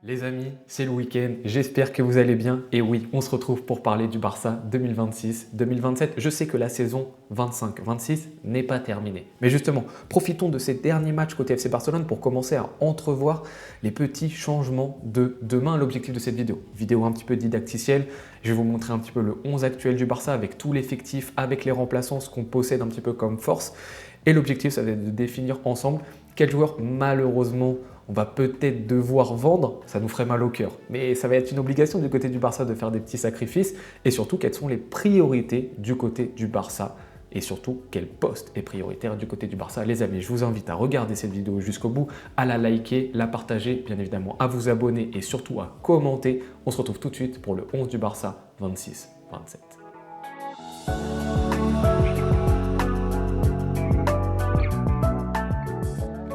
Les amis, c'est le week-end, j'espère que vous allez bien. Et oui, on se retrouve pour parler du Barça 2026-2027. Je sais que la saison 25-26 n'est pas terminée. Mais justement, profitons de ces derniers matchs côté FC Barcelone pour commencer à entrevoir les petits changements de demain. L'objectif de cette vidéo un petit peu didacticielle, je vais vous montrer un petit peu le 11 actuel du Barça avec tout l'effectif, avec les remplaçants, ce qu'on possède un petit peu comme force. Et l'objectif, ça va être de définir ensemble quels joueurs malheureusement on va peut-être devoir vendre, ça nous ferait mal au cœur. Mais ça va être une obligation du côté du Barça de faire des petits sacrifices et surtout quelles sont les priorités du côté du Barça et surtout quel poste est prioritaire du côté du Barça. Les amis, je vous invite à regarder cette vidéo jusqu'au bout, à la liker, la partager, bien évidemment à vous abonner et surtout à commenter. On se retrouve tout de suite pour le 11 du Barça 26-27.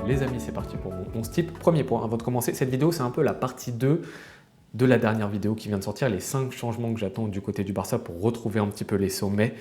Les amis, c'est parti pour mon 11 type. Premier point, avant de commencer, cette vidéo, c'est un peu la partie 2 de la dernière vidéo qui vient de sortir, les 5 changements que j'attends du côté du Barça pour retrouver un petit peu les sommets.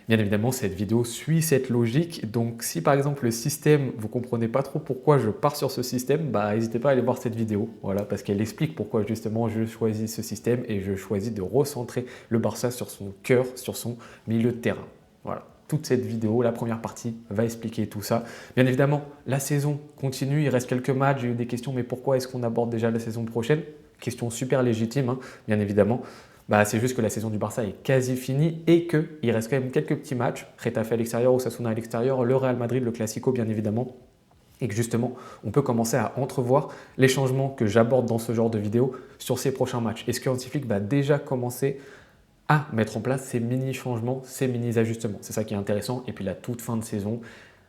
Bien évidemment, cette vidéo suit cette logique. Donc, si par exemple le système, vous ne comprenez pas trop pourquoi je pars sur ce système, n'hésitez pas à aller voir cette vidéo. Voilà, parce qu'elle explique pourquoi justement je choisis ce système et je choisis de recentrer le Barça sur son cœur, sur son milieu de terrain. Voilà. Toute cette vidéo, la première partie, va expliquer tout ça. Bien évidemment, la saison continue, il reste quelques matchs, j'ai eu des questions, mais pourquoi est-ce qu'on aborde déjà la saison prochaine? Question super légitime, bien évidemment. C'est juste que la saison du Barça est quasi finie et qu'il reste quand même quelques petits matchs, Getafe à l'extérieur, Osasuna à l'extérieur, le Real Madrid, le Classico bien évidemment. Et que justement, on peut commencer à entrevoir les changements que j'aborde dans ce genre de vidéo sur ces prochains matchs. Et ce que Hansi Flick va déjà commencer à mettre en place ces mini-changements, ces mini-ajustements. C'est ça qui est intéressant. Et puis la toute fin de saison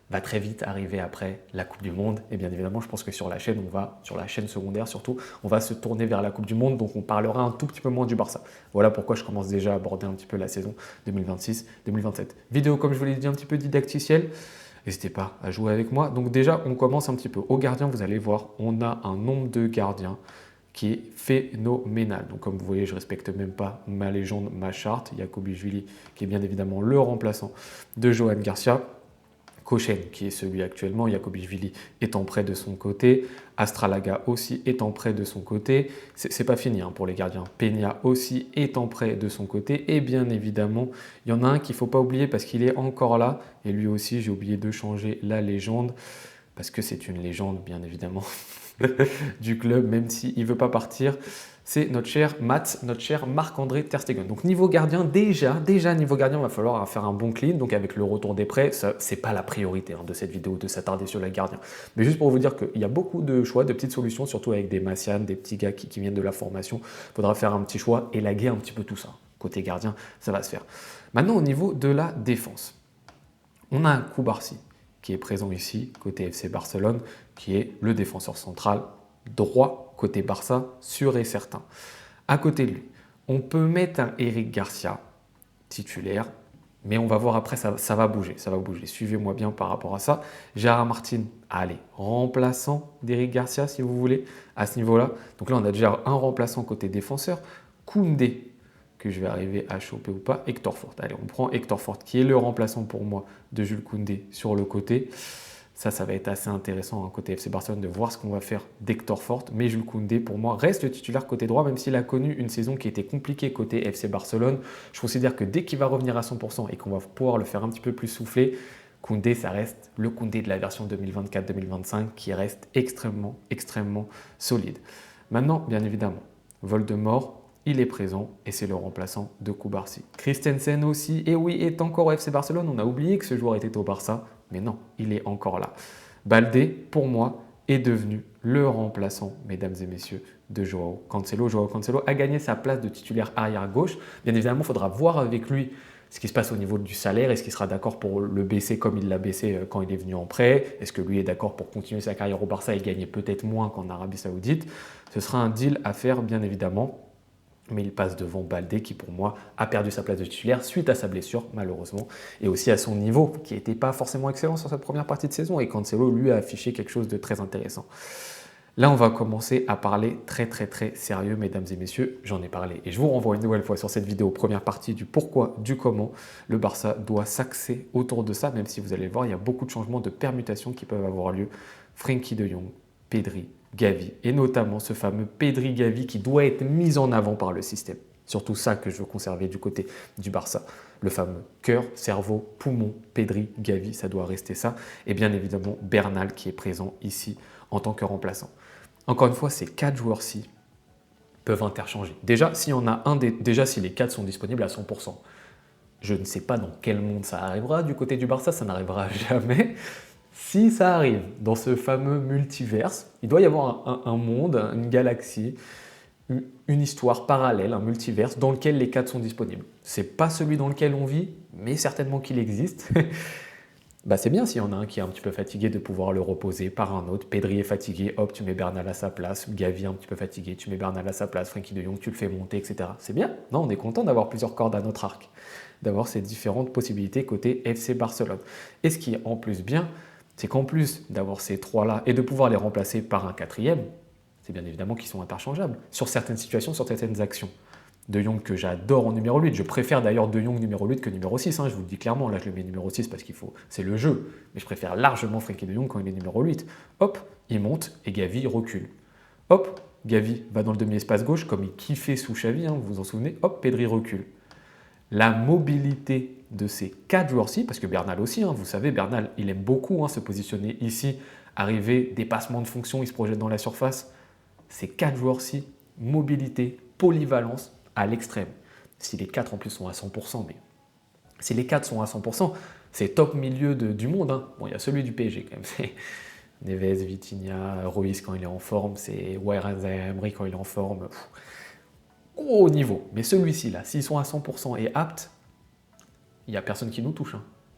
va très vite arriver après la Coupe du Monde. Et bien évidemment, je pense que sur la chaîne, sur la chaîne secondaire surtout, on va se tourner vers la Coupe du Monde. Donc on parlera un tout petit peu moins du Barça. Voilà pourquoi je commence déjà à aborder un petit peu la saison 2026-2027. Vidéo, comme je vous l'ai dit, un petit peu didacticielle. N'hésitez pas à jouer avec moi. Donc déjà, on commence un petit peu. Au gardien, vous allez voir, on a un nombre de gardiens qui est phénoménal. Donc comme vous voyez, je ne respecte même pas ma légende, ma charte. Iacobishvili, qui est bien évidemment le remplaçant de Johan Garcia. Kochen, qui est celui actuellement, Iacobishvili étant prêt de son côté, Astralaga aussi étant prêt de son côté. C'est pas fini pour les gardiens. Peña aussi étant prêt de son côté. Et bien évidemment, il y en a un qu'il ne faut pas oublier parce qu'il est encore là. Et lui aussi, j'ai oublié de changer la légende parce que c'est une légende, bien évidemment, du club, même s'il ne veut pas partir. C'est notre cher Mats, notre cher Marc-André Ter Stegen. Donc niveau gardien, déjà niveau gardien, il va falloir faire un bon clean. Donc avec le retour des prêts, ce n'est pas la priorité de cette vidéo de s'attarder sur le gardien. Mais juste pour vous dire qu'il y a beaucoup de choix, de petites solutions, surtout avec des Massian, des petits gars qui viennent de la formation. Il faudra faire un petit choix, élaguer un petit peu tout ça. Côté gardien, ça va se faire. Maintenant au niveau de la défense, on a un Cubarsí qui est présent ici, côté FC Barcelone, qui est le défenseur central droit côté Barça, sûr et certain. À côté de lui, on peut mettre un Eric Garcia titulaire, mais on va voir après, ça va bouger, Suivez-moi bien par rapport à ça. Gérard Martin, allez, remplaçant d'Eric Garcia si vous voulez, à ce niveau-là. Donc là, on a déjà un remplaçant côté défenseur. Koundé, que je vais arriver à choper ou pas, Hector Fort. Allez, on prend Hector Fort, qui est le remplaçant pour moi de Jules Koundé sur le côté. Ça va être assez intéressant côté FC Barcelone de voir ce qu'on va faire d'Hector Fort. Mais Jules Koundé, pour moi, reste le titulaire côté droit, même s'il a connu une saison qui était compliquée côté FC Barcelone. Je considère que dès qu'il va revenir à 100% et qu'on va pouvoir le faire un petit peu plus souffler, Koundé, ça reste le Koundé de la version 2024-2025 qui reste extrêmement solide. Maintenant, bien évidemment, Voldemort, il est présent et c'est le remplaçant de Cubarsí. Christensen aussi, et oui, est encore au FC Barcelone. On a oublié que ce joueur était au Barça, mais non, il est encore là. Baldé, pour moi, est devenu le remplaçant, mesdames et messieurs, de Joao Cancelo. Joao Cancelo a gagné sa place de titulaire arrière gauche. Bien évidemment, il faudra voir avec lui ce qui se passe au niveau du salaire. Est-ce qu'il sera d'accord pour le baisser comme il l'a baissé quand il est venu en prêt? Est-ce que lui est d'accord pour continuer sa carrière au Barça et gagner peut-être moins qu'en Arabie Saoudite? Ce sera un deal à faire, bien évidemment. Mais il passe devant Baldé qui pour moi a perdu sa place de titulaire suite à sa blessure malheureusement et aussi à son niveau qui n'était pas forcément excellent sur cette première partie de saison et Cancelo lui a affiché quelque chose de très intéressant. Là on va commencer à parler très sérieux mesdames et messieurs, j'en ai parlé et je vous renvoie une nouvelle fois sur cette vidéo première partie du pourquoi, du comment le Barça doit s'axer autour de ça même si vous allez le voir il y a beaucoup de changements de permutations qui peuvent avoir lieu. Frenkie de Jong, Pedri, Gavi, et notamment ce fameux Pedri Gavi qui doit être mis en avant par le système. Surtout ça que je veux conserver du côté du Barça. Le fameux cœur, cerveau, poumon, Pedri, Gavi, ça doit rester ça. Et bien évidemment, Bernal qui est présent ici en tant que remplaçant. Encore une fois, ces 4 joueurs-ci peuvent interchanger. Déjà, s'il y en a déjà si les 4 sont disponibles à 100%, je ne sais pas dans quel monde ça arrivera du côté du Barça, ça n'arrivera jamais. Si ça arrive dans ce fameux multiverse, il doit y avoir un monde, une galaxie, une histoire parallèle, un multiverse dans lequel les 4 sont disponibles. C'est pas celui dans lequel on vit, mais certainement qu'il existe. Bah c'est bien s'il y en a un qui est un petit peu fatigué de pouvoir le reposer par un autre. Pedri est fatigué, hop, tu mets Bernal à sa place. Gavi un petit peu fatigué, tu mets Bernal à sa place. Frenkie de Jong, tu le fais monter, etc. C'est bien. Non, on est content d'avoir plusieurs cordes à notre arc, d'avoir ces différentes possibilités côté FC Barcelone. Et ce qui est en plus bien, c'est qu'en plus d'avoir ces 3-là et de pouvoir les remplacer par un 4e, c'est bien évidemment qu'ils sont interchangeables sur certaines situations, sur certaines actions. De Jong que j'adore en numéro 8. Je préfère d'ailleurs De Jong numéro 8 que numéro 6. Je vous le dis clairement, là je le mets numéro 6 parce qu'il faut, c'est le jeu. Mais je préfère largement Frenkie de Jong quand il est numéro 8. Hop, il monte et Gavi recule. Hop, Gavi va dans le demi-espace gauche comme il kiffait sous Xavi, vous vous en souvenez. Hop, Pedri recule. La mobilité de ces 4 joueurs-ci, parce que Bernal aussi, vous savez, Bernal, il aime beaucoup se positionner ici, arriver, dépassement de fonction, il se projette dans la surface. Ces 4 joueurs-ci, mobilité, polyvalence, à l'extrême. Si les 4 en plus sont à 100%, mais si les 4 sont à 100%, c'est top milieu du monde. Bon, il y a celui du PSG quand même. C'est Neves, Vitinha, Ruiz quand il est en forme, c'est Emery quand il est en forme. Gros niveau. Mais celui-ci là, s'ils sont à 100% et aptes, il n'y a personne qui nous touche.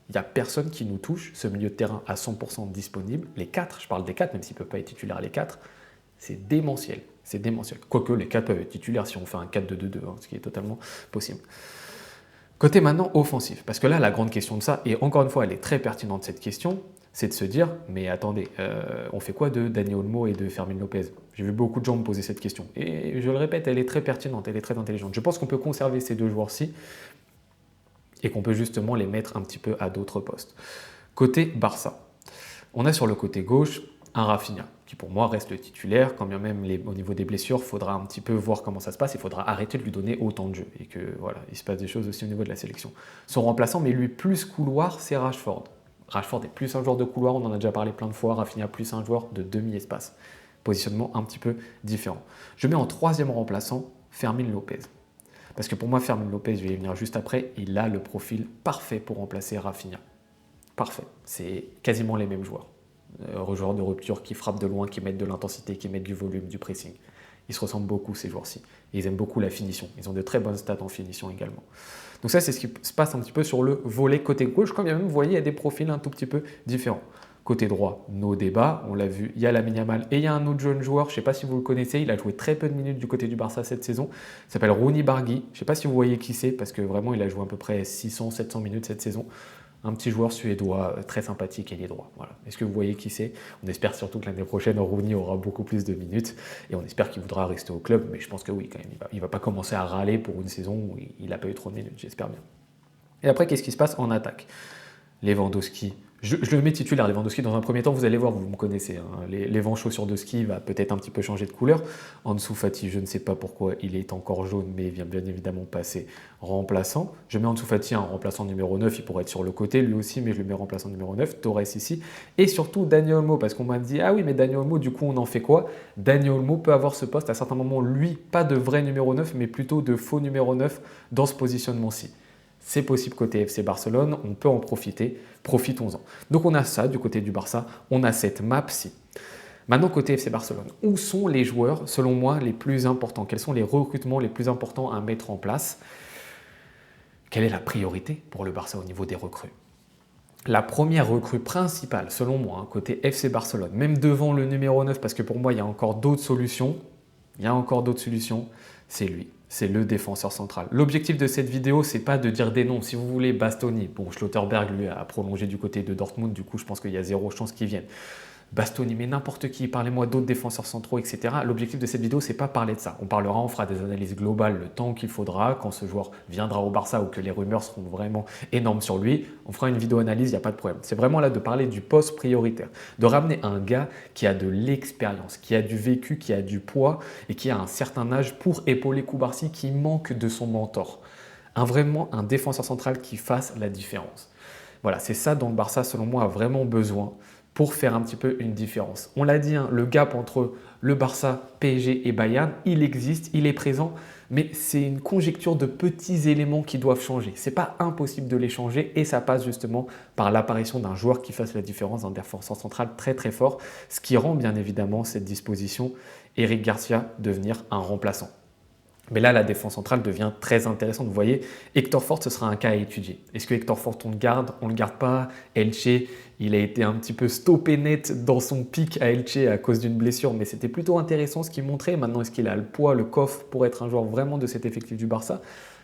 Il n'y a personne qui nous touche. Ce milieu de terrain à 100% disponible. Les 4, je parle des 4, même s'ils ne peuvent pas être titulaires les 4, c'est démentiel. C'est démentiel. Quoique les 4 peuvent être titulaires si on fait un 4-2-2-2, ce qui est totalement possible. Côté maintenant offensif, parce que là, la grande question de ça, et encore une fois, elle est très pertinente cette question, c'est de se dire, mais attendez, on fait quoi de Dani Olmo et de Fermín López? J'ai vu beaucoup de gens me poser cette question. Et je le répète, elle est très pertinente, elle est très intelligente. Je pense qu'on peut conserver ces 2 joueurs-ci et qu'on peut justement les mettre un petit peu à d'autres postes. Côté Barça, on a sur le côté gauche un Rafinha, qui pour moi reste le titulaire, quand bien même au niveau des blessures, il faudra un petit peu voir comment ça se passe, il faudra arrêter de lui donner autant de jeu, et que voilà, il se passe des choses aussi au niveau de la sélection. Son remplaçant, mais lui plus couloir, c'est Rashford. Rashford est plus un joueur de couloir, on en a déjà parlé plein de fois, Rafinha plus un joueur de demi-espace. Positionnement un petit peu différent. Je mets en 3e remplaçant Fermín López. Parce que pour moi, Fermín López, je vais y venir juste après, il a le profil parfait pour remplacer Rafinha. Parfait, c'est quasiment les mêmes joueurs. Joueurs de rupture qui frappent de loin, qui mettent de l'intensité, qui mettent du volume, du pressing. Ils se ressemblent beaucoup ces joueurs-ci. Et ils aiment beaucoup la finition. Ils ont de très bonnes stats en finition également. Donc ça, c'est ce qui se passe un petit peu sur le volet côté gauche. Quand bien même, vous voyez, il y a des profils un tout petit peu différents. Côté droit, nos débats, on l'a vu, il y a Lamine Yamal et il y a un autre jeune joueur, je ne sais pas si vous le connaissez, il a joué très peu de minutes du côté du Barça cette saison, il s'appelle Rooney Bargui, je ne sais pas si vous voyez qui c'est, parce que vraiment il a joué à peu près 600-700 minutes cette saison. Un petit joueur suédois très sympathique et il est droit. Voilà. Est-ce que vous voyez qui c'est? On espère surtout que l'année prochaine, Rooney aura beaucoup plus de minutes et on espère qu'il voudra rester au club, mais je pense que oui, quand même, il ne va pas commencer à râler pour une saison où il n'a pas eu trop de minutes, j'espère bien. Et après, qu'est-ce qui se passe en attaque? Lewandowski. Je le mets titulaire, Lewandowski, dans un premier temps, vous allez voir, vous me connaissez. Les vents chauds sur Doski va peut-être un petit peu changer de couleur. Ansu Fati, je ne sais pas pourquoi il est encore jaune, mais il vient bien évidemment passer remplaçant. Je mets Ansu Fati en remplaçant numéro 9, il pourrait être sur le côté lui aussi, mais je le mets remplaçant numéro 9, Torres ici. Et surtout Dani Olmo, parce qu'on m'a dit, ah oui, mais Dani Olmo, du coup, on en fait quoi? Dani Olmo peut avoir ce poste à certains moments, lui, pas de vrai numéro 9, mais plutôt de faux numéro 9 dans ce positionnement-ci. C'est possible côté FC Barcelone, on peut en profiter, profitons-en. Donc on a ça du côté du Barça, on a cette map-ci. Maintenant côté FC Barcelone, où sont les joueurs, selon moi, les plus importants? Quels sont les recrutements les plus importants à mettre en place? Quelle est la priorité pour le Barça au niveau des recrues? La première recrue principale, selon moi, côté FC Barcelone, même devant le numéro 9, parce que pour moi, il y a encore d'autres solutions, c'est lui. C'est le défenseur central. L'objectif de cette vidéo, c'est pas de dire des noms. Si vous voulez, Bastoni, bon, Schlotterberg, lui, a prolongé du côté de Dortmund, du coup, je pense qu'il y a zéro chance qu'il vienne. Bastoni, mais n'importe qui, parlez-moi d'autres défenseurs centraux, etc. L'objectif de cette vidéo, c'est pas parler de ça. On parlera, on fera des analyses globales le temps qu'il faudra, quand ce joueur viendra au Barça ou que les rumeurs seront vraiment énormes sur lui. On fera une vidéo analyse, il n'y a pas de problème. C'est vraiment là de parler du poste prioritaire, de ramener un gars qui a de l'expérience, qui a du vécu, qui a du poids et qui a un certain âge pour épauler Cubarsí qui manque de son mentor. Vraiment un défenseur central qui fasse la différence. Voilà, c'est ça dont le Barça, selon moi, a vraiment besoin pour faire un petit peu une différence. On l'a dit, hein, le gap entre le Barça, PSG et Bayern, il existe, il est présent, mais c'est une conjecture de petits éléments qui doivent changer. Ce n'est pas impossible de les changer et ça passe justement par l'apparition d'un joueur qui fasse la différence, d'un défenseur central très très fort, ce qui rend bien évidemment cette disposition, Eric Garcia, devenir un remplaçant. Mais là, la défense centrale devient très intéressante. Vous voyez, Hector Fort, ce sera un cas à étudier. Est-ce que Hector Fort, on le garde? On ne le garde pas? Elche, il a été un petit peu stoppé net dans son pic à Elche à cause d'une blessure, mais c'était plutôt intéressant ce qu'il montrait. Maintenant, est-ce qu'il a le poids, le coffre pour être un joueur vraiment de cet effectif du Barça?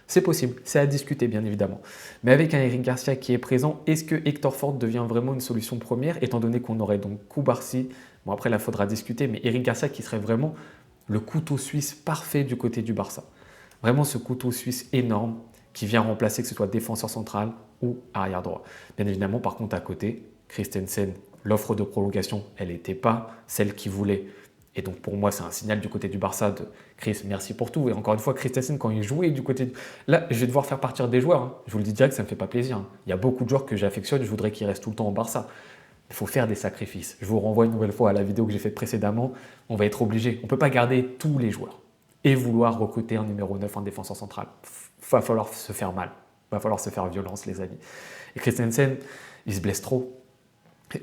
C'est possible, c'est à discuter bien évidemment. Mais avec un Eric Garcia qui est présent, est-ce que Hector Fort devient vraiment une solution première, étant donné qu'on aurait donc Cubarsí? Bon, après, là, il faudra discuter, mais Eric Garcia qui serait vraiment le couteau suisse parfait du côté du Barça. Vraiment ce couteau suisse énorme qui vient remplacer que ce soit défenseur central ou arrière droit. Bien évidemment, par contre, à côté, Christensen, l'offre de prolongation, elle n'était pas celle qu'il voulait. Et donc pour moi, c'est un signal du côté du Barça de Chris, merci pour tout. Et encore une fois, Christensen, quand il jouait du côté... Là, je vais devoir faire partir des joueurs. Hein. Je vous le dis direct, ça ne me fait pas plaisir. Hein. Il y a beaucoup de joueurs que j'affectionne, je voudrais qu'ils restent tout le temps au Barça. Il faut faire des sacrifices. Je vous renvoie une nouvelle fois à la vidéo que j'ai faite précédemment. On va être obligé. On ne peut pas garder tous les joueurs et vouloir recruter un numéro 9, un défenseur central. Il va falloir se faire mal. Il va falloir se faire violence, les amis. Et Christensen, il se blesse trop.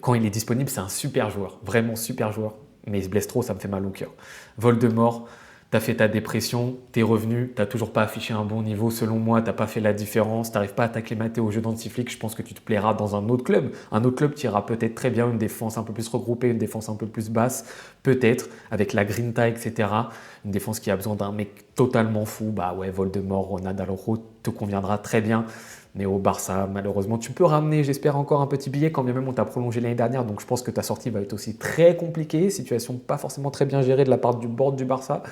Quand il est disponible, c'est un super joueur. Vraiment super joueur. Mais il se blesse trop, ça me fait mal au cœur. Voldemort, tu as fait ta dépression, tu es revenu, tu n'as toujours pas affiché un bon niveau. Selon moi, tu n'as pas fait la différence, tu n'arrives pas à t'acclimater au jeu d'Antiflick. Je pense que tu te plairas dans un autre club. Un autre club t'ira peut-être très bien, une défense un peu plus regroupée, une défense un peu plus basse, peut-être, avec la grinta, etc. Une défense qui a besoin d'un mec totalement fou. Bah ouais, Voldemort, Ronald Araujo te conviendra très bien. Mais au Barça, malheureusement, tu peux ramener, j'espère, encore un petit billet, quand bien même on t'a prolongé l'année dernière. Donc je pense que ta sortie va être aussi très compliquée. Situation pas forcément très bien gérée de la part du board du Barça.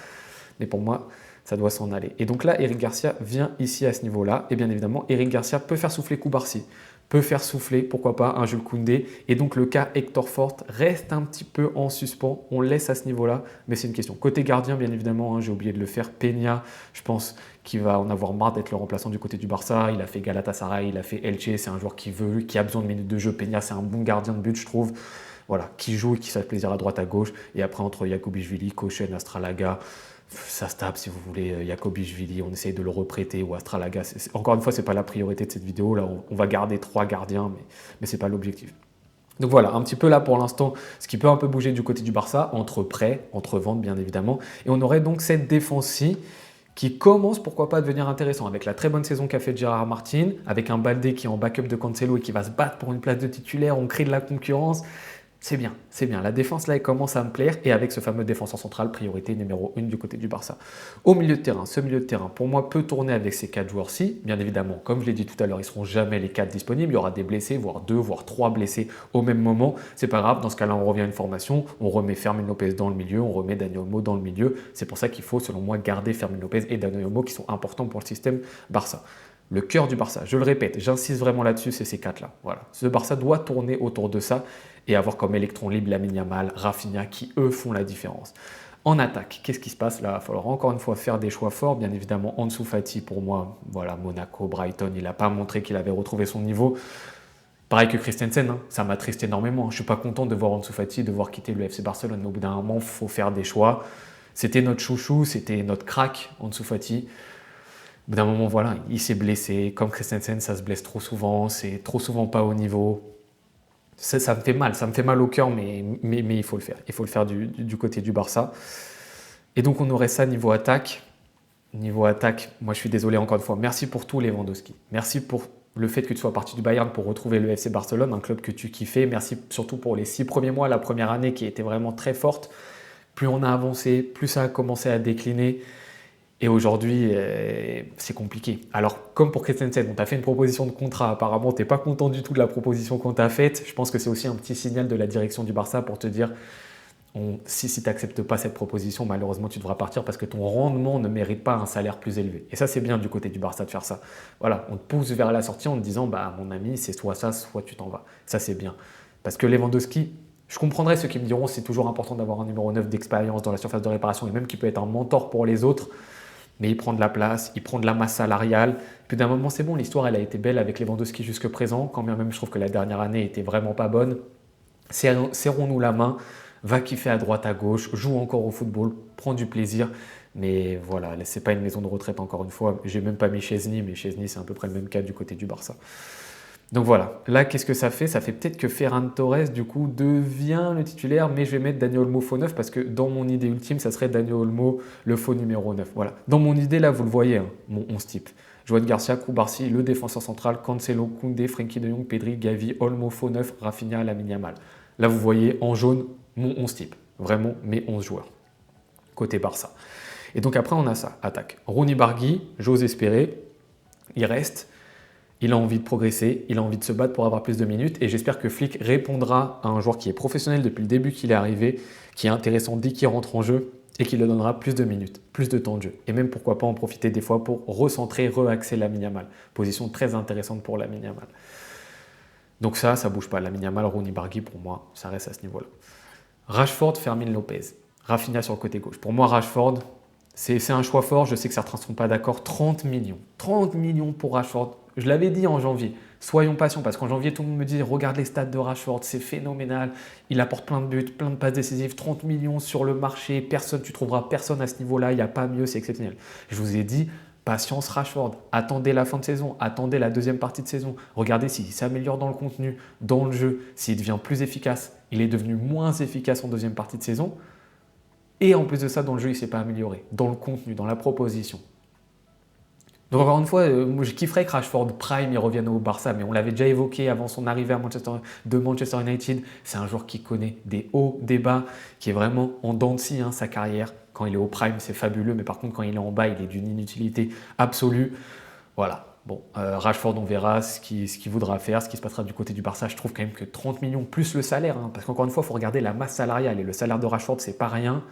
Mais pour moi, ça doit s'en aller. Et donc là, Eric Garcia vient ici à ce niveau-là. Et bien évidemment, Eric Garcia peut faire souffler Cubarsí, peut faire souffler, pourquoi pas, un Jules Koundé. Et donc le cas Hector Fort reste un petit peu en suspens. On laisse à ce niveau-là, mais c'est une question. Côté gardien, bien évidemment, hein, j'ai oublié de le faire. Peña, je pense qu'il va en avoir marre d'être le remplaçant du côté du Barça. Il a fait Galatasaray, il a fait Elche. C'est un joueur qui a besoin de minutes de jeu. Peña, c'est un bon gardien de but, je trouve. Voilà, qui joue et qui se fait plaisir à droite, à gauche. Et après, entre Jakubishvili, Kochen, Astralaga, ça se tape si vous voulez. Jakubishvili, on essaye de le reprêter, ou Astralaga. Encore une fois, ce n'est pas la priorité de cette vidéo. Là, on va garder 3 gardiens, mais ce n'est pas l'objectif. Donc voilà, un petit peu là pour l'instant, ce qui peut un peu bouger du côté du Barça, entre prêts, entre ventes bien évidemment. Et on aurait donc cette défense-ci qui commence, pourquoi pas, à devenir intéressant, avec la très bonne saison qu'a fait Gérard Martin, avec un Baldé qui est en backup de Cancelo et qui va se battre pour une place de titulaire, on crée de la concurrence. C'est bien, c'est bien. La défense, là, elle commence à me plaire. Et avec ce fameux défenseur central, priorité numéro 1 du côté du Barça. Au milieu de terrain, ce milieu de terrain, pour moi, peut tourner avec ces 4 joueurs-ci. Bien évidemment, comme je l'ai dit tout à l'heure, ils ne seront jamais les 4 disponibles. Il y aura des blessés, voire 2, voire 3 blessés au même moment. C'est pas grave. Dans ce cas-là, on revient à une formation. On remet Fermin Lopez dans le milieu. On remet Dani Olmo dans le milieu. C'est pour ça qu'il faut, selon moi, garder Fermin Lopez et Dani Olmo qui sont importants pour le système Barça. Le cœur du Barça, je le répète, j'insiste vraiment là-dessus, c'est ces 4-là. Voilà. Ce Barça doit tourner autour de ça et avoir comme électron libre Lamine Yamal, Rafinha, qui eux font la différence. En attaque, qu'est-ce qui se passe là? Il va falloir encore une fois faire des choix forts. Bien évidemment, Ansu Fati, pour moi, voilà, Monaco, Brighton, il n'a pas montré qu'il avait retrouvé son niveau. Pareil que Christensen, hein, ça m'attriste énormément. Je ne suis pas content de voir Ansu Fati devoir quitter le FC Barcelone. Mais au bout d'un moment, il faut faire des choix. C'était notre chouchou, c'était notre crack, Ansu Fati. Au bout d'un moment, voilà, il s'est blessé. Comme Christensen, ça se blesse trop souvent. C'est trop souvent pas au niveau. Ça me fait mal au cœur, mais il faut le faire. Il faut le faire du côté du Barça. Et donc, on aurait ça niveau attaque. Niveau attaque, moi, je suis désolé encore une fois. Merci pour tout, Lewandowski. Merci pour le fait que tu sois parti du Bayern pour retrouver le FC Barcelone, un club que tu kiffais. Merci surtout pour les 6 premiers mois, la première année qui était vraiment très forte. Plus on a avancé, plus ça a commencé à décliner. Et aujourd'hui, c'est compliqué. Alors, comme pour Christensen, on t'a fait une proposition de contrat. Apparemment, tu n'es pas content du tout de la proposition qu'on t'a faite. Je pense que c'est aussi un petit signal de la direction du Barça pour te dire si tu n'acceptes pas cette proposition, malheureusement, tu devras partir parce que ton rendement ne mérite pas un salaire plus élevé. Et ça, c'est bien du côté du Barça de faire ça. Voilà, on te pousse vers la sortie en te disant mon ami, c'est soit ça, soit tu t'en vas. Ça, c'est bien. Parce que Lewandowski, je comprendrais ceux qui me diront c'est toujours important d'avoir un numéro 9 d'expérience dans la surface de réparation et même qui peut être un mentor pour les autres. Mais il prend de la place, il prend de la masse salariale. Puis d'un moment, c'est bon, l'histoire, elle a été belle avec Lewandowski jusque présent. Quand bien même, je trouve que la dernière année était vraiment pas bonne. Serrons-nous la main, va kiffer à droite, à gauche, joue encore au football, prends du plaisir. Mais voilà, c'est pas une maison de retraite encore une fois. J'ai même pas mis Chesney, mais Chesney, c'est à peu près le même cas du côté du Barça. Donc voilà, là, qu'est-ce que ça fait? Ça fait peut-être que Ferran Torres, du coup, devient le titulaire, mais je vais mettre Dani Olmo faux 9 parce que dans mon idée ultime, ça serait Dani Olmo le faux numéro 9. Voilà. Dans mon idée, là, vous le voyez, hein, mon 11 type. Joan Garcia, Koubarsi, le défenseur central, Cancelo, Koundé, Frenkie de Jong, Pedri, Gavi, Olmo faux 9, Rafinha, Lamine Yamal. Là, vous voyez en jaune mon 11 type. Vraiment mes 11 joueurs. Côté Barça. Et donc après, on a ça. Attaque. Rooney Bargui, j'ose espérer. Il reste. Il a envie de progresser, il a envie de se battre pour avoir plus de minutes et j'espère que Flick répondra à un joueur qui est professionnel depuis le début qu'il est arrivé, qui est intéressant dès qu'il rentre en jeu et qui lui donnera plus de minutes, plus de temps de jeu. Et même pourquoi pas en profiter des fois pour recentrer, reaxer Lamine Yamal. Position très intéressante pour Lamine Yamal. Donc ça bouge pas. Lamine Yamal, Rooney Bargui, pour moi, ça reste à ce niveau-là. Rashford, Fermin Lopez. Rafinha sur le côté gauche. Pour moi, Rashford, c'est un choix fort. Je sais que certains ne seront pas d'accord. 30 millions. 30 millions pour Rashford. Je l'avais dit en janvier. Soyons patients parce qu'en janvier, tout le monde me dit regarde les stats de Rashford, c'est phénoménal. Il apporte plein de buts, plein de passes décisives, 30 millions sur le marché. Personne, tu trouveras personne à ce niveau-là. Il n'y a pas mieux, c'est exceptionnel. Je vous ai dit patience Rashford. Attendez la fin de saison. Attendez la deuxième partie de saison. Regardez s'il s'améliore dans le contenu, dans le jeu, s'il devient plus efficace. Il est devenu moins efficace en deuxième partie de saison. Et en plus de ça, dans le jeu, il ne s'est pas amélioré. Dans le contenu, dans la proposition. Donc encore une fois, je kifferais que Rashford Prime il revienne au Barça, mais on l'avait déjà évoqué avant son arrivée à Manchester United. C'est un joueur qui connaît des hauts, des bas, qui est vraiment en dents de scie sa carrière. Quand il est au Prime, c'est fabuleux, mais par contre, quand il est en bas, il est d'une inutilité absolue. Voilà. Bon, Rashford, on verra ce qu'il voudra faire, ce qui se passera du côté du Barça. Je trouve quand même que 30 millions plus le salaire, parce qu'encore une fois, il faut regarder la masse salariale, et le salaire de Rashford, c'est pas rien.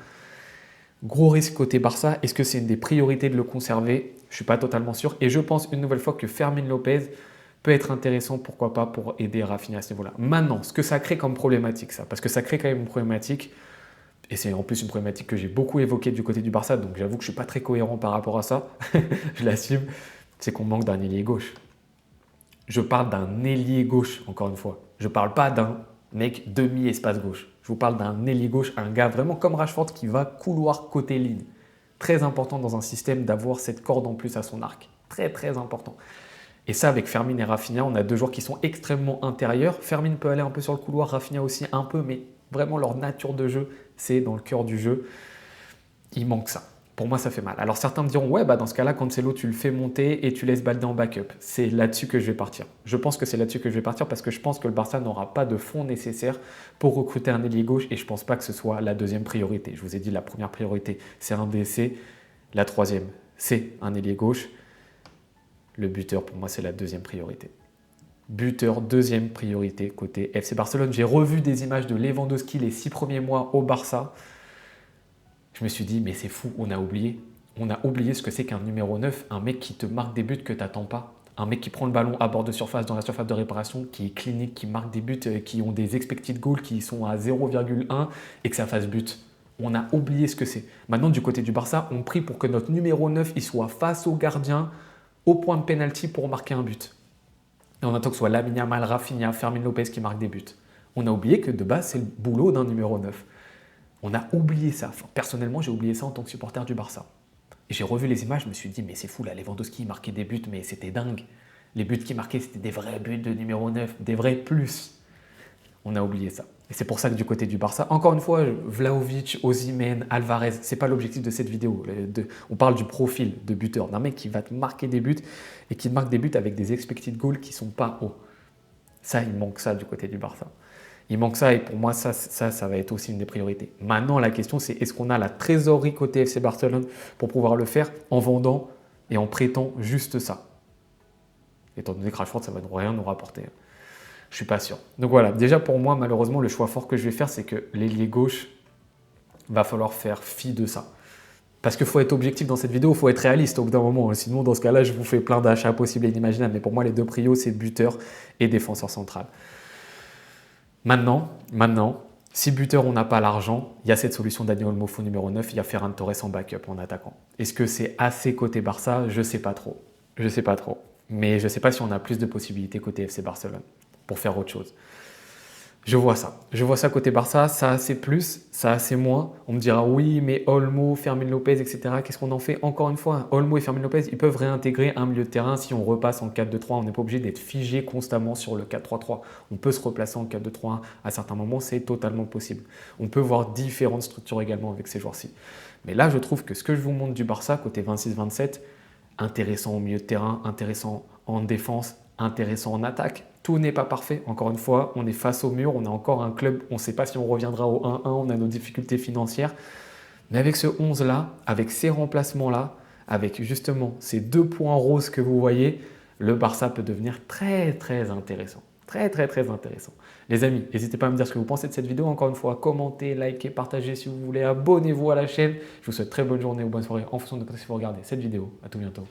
Gros risque côté Barça. Est-ce que c'est une des priorités de le conserver? Je ne suis pas totalement sûr. Et je pense une nouvelle fois que Fermin Lopez peut être intéressant, pourquoi pas, pour aider Rafinha à ce niveau-là. Maintenant, ce que ça crée comme problématique, ça, parce que ça crée quand même une problématique, et c'est en plus une problématique que j'ai beaucoup évoquée du côté du Barça, donc j'avoue que je ne suis pas très cohérent par rapport à ça, je l'assume, c'est qu'on manque d'un ailier gauche. Je parle d'un ailier gauche, encore une fois. Je ne parle pas d'un mec demi-espace gauche. Je vous parle d'un ailier gauche, un gars vraiment comme Rashford qui va couloir côté ligne. Très important dans un système d'avoir cette corde en plus à son arc. Très très important. Et ça avec Fermin et Rafinha, on a deux joueurs qui sont extrêmement intérieurs. Fermin peut aller un peu sur le couloir, Rafinha aussi un peu, mais vraiment leur nature de jeu, c'est dans le cœur du jeu. Il manque ça. Pour moi, ça fait mal. Alors certains me diront, ouais, dans ce cas-là, Cancelo, tu le fais monter et tu laisses Baldé en backup. C'est là-dessus que je vais partir. Je pense que c'est là-dessus que je vais partir parce que je pense que le Barça n'aura pas de fonds nécessaires pour recruter un ailier gauche et je ne pense pas que ce soit la deuxième priorité. Je vous ai dit, la première priorité, c'est un DC. La troisième, c'est un ailier gauche. Le buteur, pour moi, c'est la deuxième priorité. Buteur, deuxième priorité côté FC Barcelone. J'ai revu des images de Lewandowski les 6 premiers mois au Barça. Je me suis dit, mais c'est fou, on a oublié. On a oublié ce que c'est qu'un numéro 9, un mec qui te marque des buts que tu n'attends pas. Un mec qui prend le ballon à bord de surface, dans la surface de réparation, qui est clinique, qui marque des buts, qui ont des expected goals qui sont à 0,1 et que ça fasse but. On a oublié ce que c'est. Maintenant, du côté du Barça, on prie pour que notre numéro 9 il soit face au gardien, au point de pénalty pour marquer un but. Et on attend que ce soit Lamine Yamal, Rafinha, Fermin Lopez qui marquent des buts. On a oublié que de base, c'est le boulot d'un numéro 9. On a oublié ça. Enfin, personnellement, j'ai oublié ça en tant que supporter du Barça. Et j'ai revu les images, je me suis dit, mais c'est fou, là, Lewandowski marquait des buts, mais c'était dingue. Les buts qu'il marquait, c'était des vrais buts de numéro 9, des vrais plus. On a oublié ça. Et c'est pour ça que du côté du Barça, encore une fois, Vlahovic, Osimhen, Alvarez, ce n'est pas l'objectif de cette vidéo. On parle du profil de buteur, d'un mec qui va te marquer des buts et qui te marque des buts avec des expected goals qui ne sont pas hauts. Ça, il manque ça du côté du Barça. Il manque ça et pour moi, ça va être aussi une des priorités. Maintenant, la question, c'est est-ce qu'on a la trésorerie côté FC Barcelone pour pouvoir le faire en vendant et en prêtant juste ça? Étant donné que Rashford, ça va rien nous rapporter. Je ne suis pas sûr. Donc voilà, déjà pour moi, malheureusement, le choix fort que je vais faire, c'est que l'ailier gauche, va falloir faire fi de ça. Parce qu'il faut être objectif dans cette vidéo, il faut être réaliste au bout d'un moment. Sinon, dans ce cas-là, je vous fais plein d'achats possibles et inimaginables. Mais pour moi, les deux prios, c'est buteur et défenseur central. Maintenant, si buteur, on n'a pas l'argent, il y a cette solution Dani Olmo numéro 9, il y a Ferran Torres en backup en attaquant. Est-ce que c'est assez côté Barça? Je ne sais pas trop. Je ne sais pas trop. Mais je ne sais pas si on a plus de possibilités côté FC Barcelone pour faire autre chose. Je vois ça. Je vois ça côté Barça, ça a assez plus, ça a assez moins. On me dira oui, mais Olmo, Fermin Lopez, etc. Qu'est-ce qu'on en fait? Encore une fois, Olmo et Fermin Lopez, ils peuvent réintégrer un milieu de terrain si on repasse en 4-2-3. On n'est pas obligé d'être figé constamment sur le 4-3-3. On peut se replacer en 4-2-3-1 à certains moments, c'est totalement possible. On peut voir différentes structures également avec ces joueurs-ci. Mais là, je trouve que ce que je vous montre du Barça, côté 26-27, intéressant au milieu de terrain, intéressant en défense, intéressant en attaque. Tout n'est pas parfait. Encore une fois, on est face au mur, on a encore un club, on ne sait pas si on reviendra au 1-1, on a nos difficultés financières. Mais avec ce 11-là, avec ces remplacements-là, avec justement ces 2 points roses que vous voyez, le Barça peut devenir très très intéressant. Très très très intéressant. Les amis, n'hésitez pas à me dire ce que vous pensez de cette vidéo. Encore une fois, commentez, likez, partagez si vous voulez, abonnez-vous à la chaîne. Je vous souhaite très bonne journée ou bonne soirée en fonction de quand vous regardez cette vidéo. À tout bientôt.